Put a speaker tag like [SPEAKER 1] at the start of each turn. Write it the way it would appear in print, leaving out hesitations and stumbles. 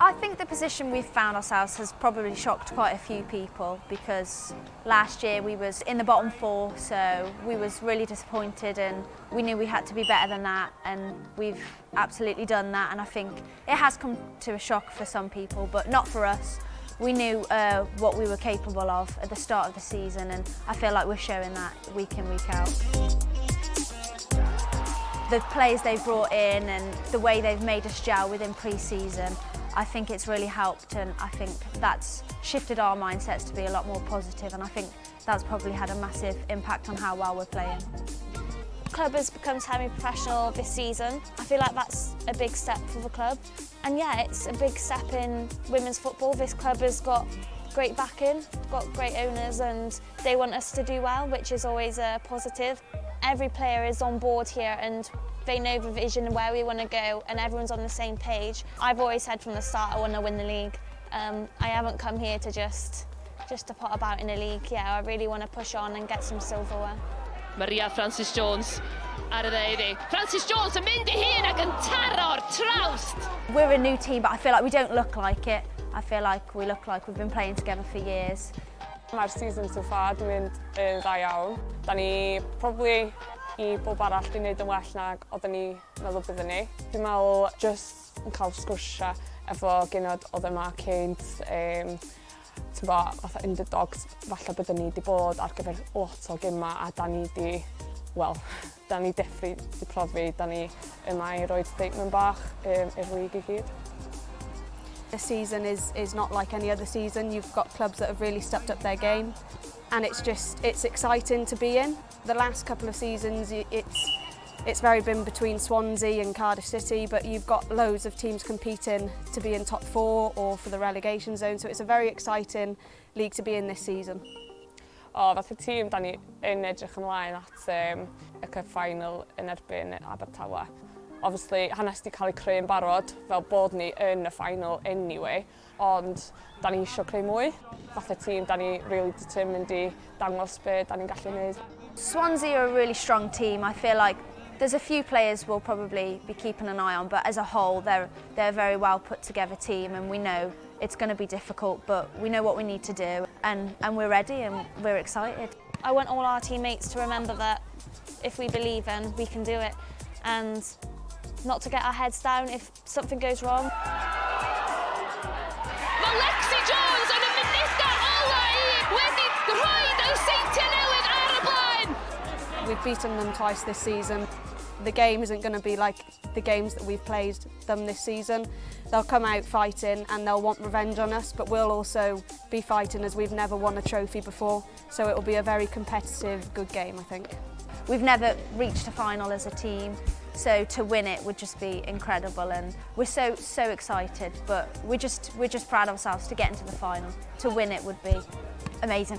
[SPEAKER 1] I think the position we've found ourselves has probably shocked quite a few people, because last year we was in the bottom 4, so we was really disappointed, and we knew we had to be better than that, and we've absolutely done that, and I think it has come to a shock for some people, but not for us. We knew what we were capable of at the start of the season, and I feel like we're showing that week in, week out. The players they've brought in and the way they've made us gel within pre-season, I think it's really helped, and I think that's shifted our mindsets to be a lot more positive, and I think that's probably had a massive impact on how well we're playing.
[SPEAKER 2] The club has become semi-professional this season. I feel like that's a big step for the club. And yeah, it's a big step in women's football. This club has got great backing, got great owners, and they want us to do well, which is always a positive. Every player is on board here and they know the vision and where we want to go, and everyone's on the same page. I've always said from the start I want to win the league. I haven't come here to just to pot about in a league. Yeah, I really want to push on and get some silverware.
[SPEAKER 3] Maria Francis Jones ar y ddeuddi. Francis Jones yn mynd I hun ac yn taro'r trawst.
[SPEAKER 1] We're a new team, but I feel like we don't look like it. I feel like we look like we've been playing together for years.
[SPEAKER 4] Mae'r season so far di mynd yn dda iawn. Da ni probably I bob arall di wneud yn well nag oedden ni meddwl byddwn ni. Dwi'n meddwl just yn cael sgwrsia efo genod oedd yma cynt, fatha underdogs, falle byddwn ni di bod ar gyfer lot o gema, a da ni di, wel, da ni deffri di profi, da ni yma I roed statement bach i'r league I gyd.
[SPEAKER 5] This season is not like any other season. You've got clubs that have really stepped up their game, and it's exciting to be in. The last couple of seasons it's very been between Swansea and Cardiff City, but you've got loads of teams competing to be in top 4 or for the relegation zone, so it's a very exciting league to be in this season.
[SPEAKER 4] Fath y tîm, da ni yn edrych ymlaen at y cup final yn erbyn Abertawe. Obviously, hanes di cael ei creu yn barod, fel bod ni yn y final anyway, ond da ni eisiau creu mwy. Fath y tîm, da ni really determined I dangos be da ni'n gallu gwneud.
[SPEAKER 1] Swansea are a really strong team. I feel like there's a few players we'll probably be keeping an eye on, but as a whole, they're a very well put together team, and we know it's going to be difficult, but we know what we need to do, and we're ready and we're excited.
[SPEAKER 2] I want all our teammates to remember that if we believe in, we can do it, and not to get our heads down if something goes wrong.
[SPEAKER 3] Lexi Jones yn y munudau ola I wedi rhoid y Seintiau Newydd ar y blaen.
[SPEAKER 5] We've beaten them twice this season. The game isn't going to be like the games that we've played them this season. They'll come out fighting and they'll want revenge on us, but we'll also be fighting as we've never won a trophy before, so it will be a very competitive, good game, I think.
[SPEAKER 1] We've never reached a final as a team, so to win it would just be incredible, and we're so excited, but we're just proud of ourselves to get into the final. To win it would be amazing.